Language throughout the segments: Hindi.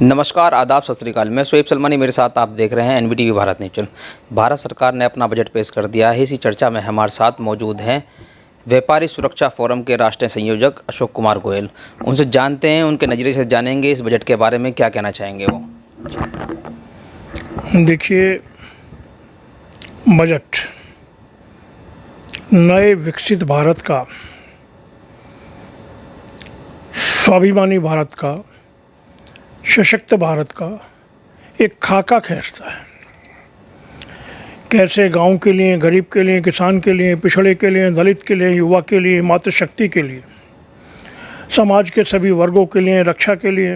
नमस्कार, आदाब, सत श्री अकाल। मैं शोएब सलमानी, मेरे साथ आप देख रहे हैं एनवीटीवी भारत न्यूज़ चैनल। भारत सरकार ने अपना बजट पेश कर दिया है। इसी चर्चा में हमारे साथ मौजूद हैं व्यापारी सुरक्षा फोरम के राष्ट्रीय संयोजक अशोक कुमार गोयल। उनसे जानते हैं, उनके नज़रिए से जानेंगे इस बजट के बारे में क्या कहना चाहेंगे वो। देखिए, बजट नए विकसित भारत का, स्वाभिमानी भारत का, सशक्त भारत का एक खाका खींचता है। कैसे गांव के लिए, गरीब के लिए, किसान के लिए, पिछड़े के लिए, दलित के लिए, युवा के लिए, मातृशक्ति के लिए, समाज के सभी वर्गों के लिए, रक्षा के लिए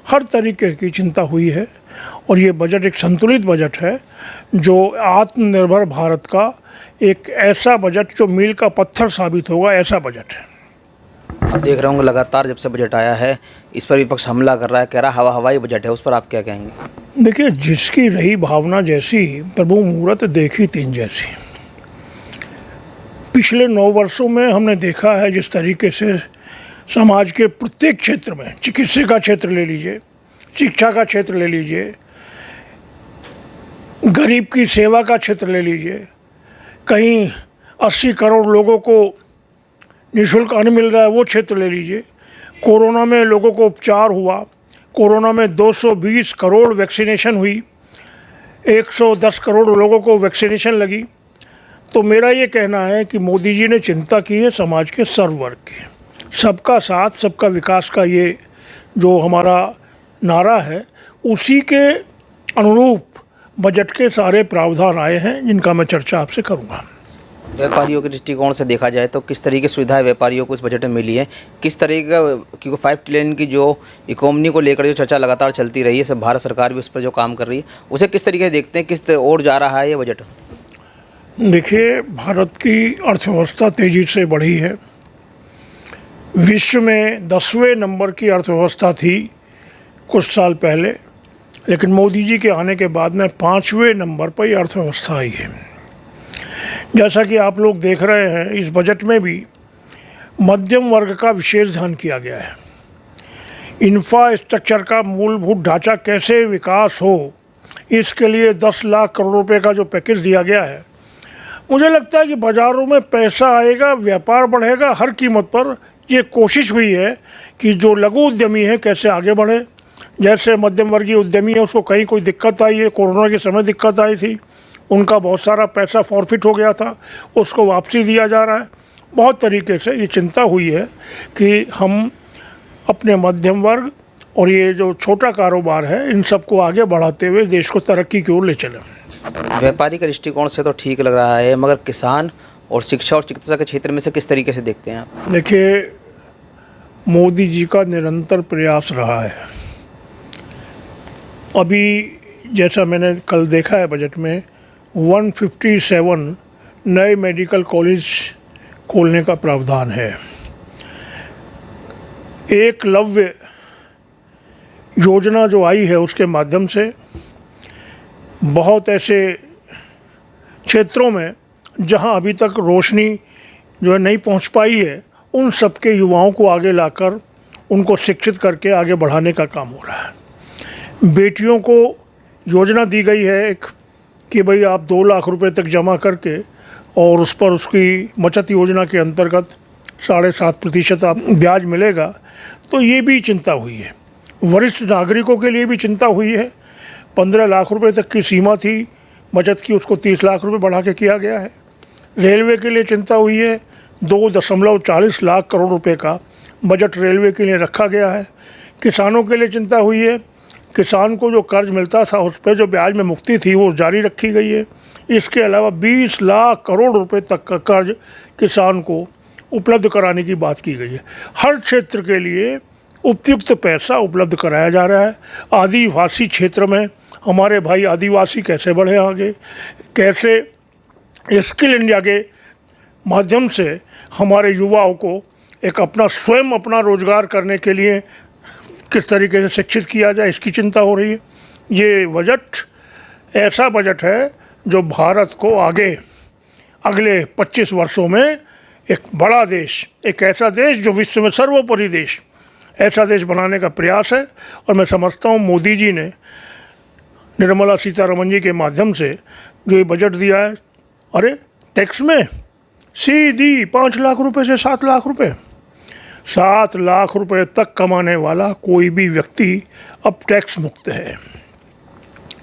हर तरीके की चिंता हुई है। और ये बजट एक संतुलित बजट है जो आत्मनिर्भर भारत का एक ऐसा बजट जो मील का पत्थर साबित होगा, ऐसा बजट है। आप देख रहे होंगे लगातार जब से बजट आया है इस पर विपक्ष हमला कर रहा है, कह रहा हवाई बजट है। उस पर आप क्या कहेंगे? देखिए, जिसकी रही भावना जैसी, प्रभु मुहूर्त देखी तीन जैसी। पिछले 9 वर्षों में हमने देखा है जिस तरीके से समाज के प्रत्येक क्षेत्र में, चिकित्सा का क्षेत्र ले लीजिए, शिक्षा का क्षेत्र ले लीजिए, गरीब की सेवा का क्षेत्र ले लीजिए, कहीं 80 करोड़ लोगों को निःशुल्क अन्न मिल रहा है वो क्षेत्र ले लीजिए, कोरोना में लोगों को उपचार हुआ, कोरोना में 220 करोड़ वैक्सीनेशन हुई, 110 करोड़ लोगों को वैक्सीनेशन लगी। तो मेरा ये कहना है कि मोदी जी ने चिंता की है समाज के सर्ववर्ग की। सबका साथ, सबका विकास का ये जो हमारा नारा है, उसी के अनुरूप बजट के सारे प्रावधान आए हैं जिनका मैं चर्चा आपसे करूँगा। व्यापारियों के दृष्टिकोण से देखा जाए तो किस तरीके की सुविधाएं व्यापारियों को इस बजट में मिली है, किस तरीके का, क्योंकि 5 ट्रिलियन की जो इकोनॉमी को लेकर जो चर्चा लगातार चलती रही है, सब भारत सरकार भी उस पर जो काम कर रही है, उसे किस तरीके से देखते हैं, किस ओर जा रहा है ये बजट? देखिए, भारत की अर्थव्यवस्था तेज़ी से बढ़ी है। विश्व में 10वें नंबर की अर्थव्यवस्था थी कुछ साल पहले, लेकिन मोदी जी के आने के बाद में 5वें नंबर पर यह अर्थव्यवस्था आई है। जैसा कि आप लोग देख रहे हैं, इस बजट में भी मध्यम वर्ग का विशेष ध्यान किया गया है। इंफ्रास्ट्रक्चर का मूलभूत ढांचा कैसे विकास हो, इसके लिए 10 लाख करोड़ रुपए का जो पैकेज दिया गया है, मुझे लगता है कि बाज़ारों में पैसा आएगा, व्यापार बढ़ेगा हर कीमत पर। ये कोशिश हुई है कि जो लघु उद्यमी है कैसे आगे बढ़े। जैसे मध्यम वर्गीय उद्यमी है, उसको कहीं कोई दिक्कत आई है, कोरोना के समय दिक्कत आई थी, उनका बहुत सारा पैसा फॉरफिट हो गया था, उसको वापसी दिया जा रहा है। बहुत तरीके से ये चिंता हुई है कि हम अपने मध्यम वर्ग और ये जो छोटा कारोबार है, इन सबको आगे बढ़ाते हुए देश को तरक्की की ओर ले चलें। व्यापारी के दृष्टिकोण से तो ठीक लग रहा है, मगर किसान और शिक्षा और चिकित्सा के क्षेत्र में से किस तरीके से देखते हैं आप? देखिए, मोदी जी का निरंतर प्रयास रहा है। अभी जैसा मैंने कल देखा है बजट में, 157 नए मेडिकल कॉलेज खोलने का प्रावधान है। एकलव्य योजना जो आई है उसके माध्यम से बहुत ऐसे क्षेत्रों में जहां अभी तक रोशनी जो है नहीं पहुंच पाई है, उन सबके युवाओं को आगे लाकर उनको शिक्षित करके आगे बढ़ाने का काम हो रहा है। बेटियों को योजना दी गई है एक कि भाई आप 2 लाख रुपए तक जमा करके और उस पर उसकी बचत योजना के अंतर्गत 7.5% आप ब्याज मिलेगा। तो ये भी चिंता हुई है। वरिष्ठ नागरिकों के लिए भी चिंता हुई है। 15 लाख रुपए तक की सीमा थी बचत की, उसको 30 लाख रुपए बढ़ा के किया गया है। रेलवे के लिए चिंता हुई है। 2.40 लाख करोड़ रुपए का बजट रेलवे के लिए रखा गया है। किसानों के लिए चिंता हुई है। किसान को जो कर्ज मिलता था उस पर जो ब्याज में मुक्ति थी वो जारी रखी गई है। इसके अलावा 20 लाख करोड़ रुपए तक का कर्ज किसान को उपलब्ध कराने की बात की गई है। हर क्षेत्र के लिए उपयुक्त पैसा उपलब्ध कराया जा रहा है। आदिवासी क्षेत्र में हमारे भाई आदिवासी कैसे बढ़े आगे, कैसे स्किल इंडिया के माध्यम से हमारे युवाओं को एक अपना स्वयं अपना रोजगार करने के लिए किस तरीके से शिक्षित किया जाए, इसकी चिंता हो रही है। ये बजट ऐसा बजट है जो भारत को आगे अगले 25 वर्षों में एक बड़ा देश, एक ऐसा देश जो विश्व में सर्वोपरि देश, ऐसा देश बनाने का प्रयास है। और मैं समझता हूँ मोदी जी ने निर्मला सीतारमण जी के माध्यम से जो ये बजट दिया है, अरे टैक्स में सीधी 5 लाख रुपए से 7 लाख रुपए, 7 लाख रुपए तक कमाने वाला कोई भी व्यक्ति अब टैक्स मुक्त है।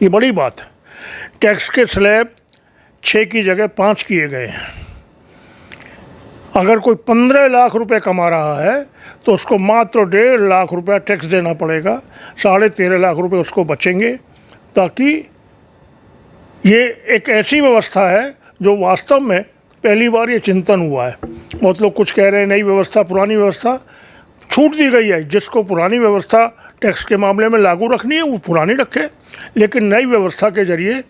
ये बड़ी बात है। टैक्स के स्लैब 6 की जगह 5 किए गए हैं। अगर कोई 15 लाख रुपए कमा रहा है तो उसको मात्र 1.5 लाख रुपया टैक्स देना पड़ेगा, 13.5 लाख रुपए उसको बचेंगे। ताकि ये एक ऐसी व्यवस्था है जो वास्तव में पहली बार ये चिंतन हुआ है। बहुत लोग कुछ कह रहे हैं नई व्यवस्था, पुरानी व्यवस्था, छूट दी गई है। जिसको पुरानी व्यवस्था टैक्स के मामले में लागू रखनी है वो पुरानी रखे, लेकिन नई व्यवस्था के जरिए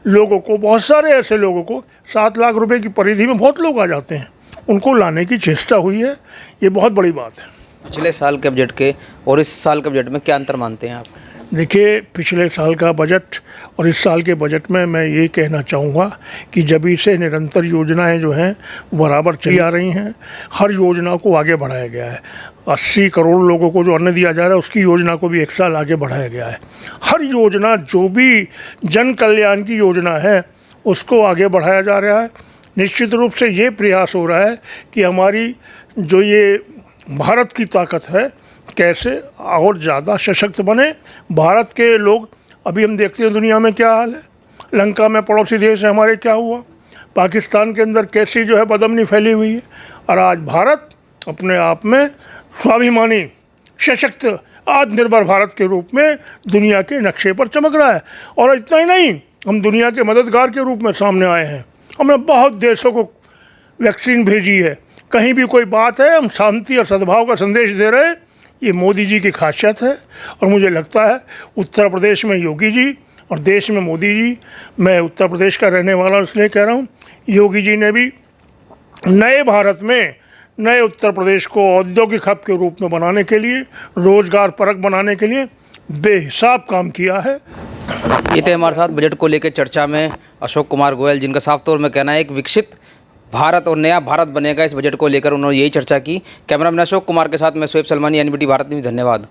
लोगों को, बहुत सारे ऐसे लोगों को 7 लाख रुपए की परिधि में बहुत लोग आ जाते हैं, उनको लाने की चेष्टा हुई है। ये बहुत बड़ी बात है। पिछले साल के बजट के और इस साल के बजट में क्या अंतर मानते हैं आप? देखिए, पिछले साल का बजट और इस साल के बजट में मैं ये कहना चाहूँगा कि जब से निरंतर योजनाएं जो हैं बराबर चली आ रही हैं। हर योजना को आगे बढ़ाया गया है। 80 करोड़ लोगों को जो अन्न दिया जा रहा है उसकी योजना को भी 1 साल आगे बढ़ाया गया है। हर योजना, जो भी जन कल्याण की योजना है उसको आगे बढ़ाया जा रहा है। निश्चित रूप से ये प्रयास हो रहा है कि हमारी जो ये भारत की ताकत है कैसे और ज़्यादा सशक्त बने। भारत के लोग, अभी हम देखते हैं दुनिया में क्या हाल है, लंका में पड़ोसी देश है हमारे क्या हुआ, पाकिस्तान के अंदर कैसी जो है बदअमनी फैली हुई है। और आज भारत अपने आप में स्वाभिमानी, सशक्त, आत्मनिर्भर भारत के रूप में दुनिया के नक्शे पर चमक रहा है। और इतना ही नहीं, हम दुनिया के मददगार के रूप में सामने आए हैं। हमने बहुत देशों को वैक्सीन भेजी है। कहीं भी कोई बात है, हम शांति और सद्भाव का संदेश दे रहे हैं। ये मोदी जी की खासियत है। और मुझे लगता है उत्तर प्रदेश में योगी जी और देश में मोदी जी, मैं उत्तर प्रदेश का रहने वाला इसलिए कह रहा हूँ, योगी जी ने भी नए भारत में, नए उत्तर प्रदेश को औद्योगिक हब के रूप में बनाने के लिए, रोजगार परक बनाने के लिए बेहिसाब काम किया है। ये थे हमारे साथ बजट को लेकर चर्चा में अशोक कुमार गोयल, जिनका साफ तौर में कहना है एक विकसित भारत और नया भारत बनेगा। इस बजट को लेकर उन्होंने यही चर्चा की। कैमरामैन अशोक कुमार के साथ मैं शोएब सलमानी, एनबीटी भारत न्यूज़। धन्यवाद।